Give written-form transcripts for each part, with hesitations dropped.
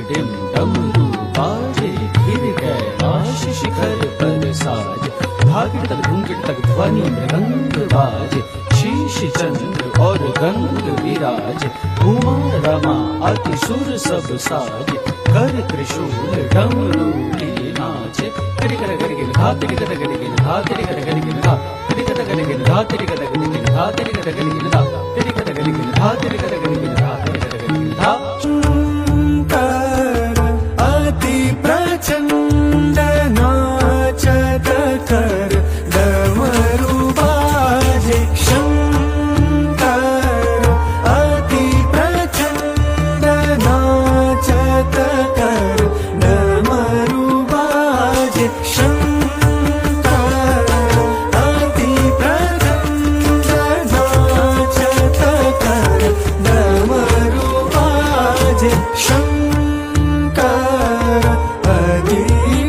dim डमरू बाजे गिर कैलाश शिखर पर साजे भागिट तक घूंघट तक ध्वनि मृदंग बाजे शीश चंद्र और गंग विराज उमा रमा अति सुर सब साजे कर त्रिशूल डमरू नाचे करि कर करि गिन धा तिरि कर करि गिन धा तिरि कर करि गिन धा तिरि कर करि गिन धा तिरि कर करि गिन धा तिरि कर करि गिन धा तिरि कर करि गिन धा तिरि कर करि गिन धा तिरि कर करि गिन धा अति प्रचंड नाचत कर डमरू बाजे शंकर अति प्रचंड नाचत कर डमरू बाजे शंकर अति प्रचंड नाचत कर डमरू बाजे शंकर अति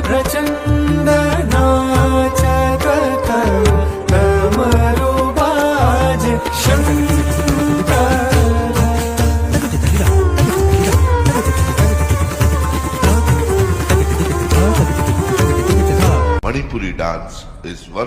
प्रचंड नाचत कर डमरू बाजे Shankar Manipuri dance is one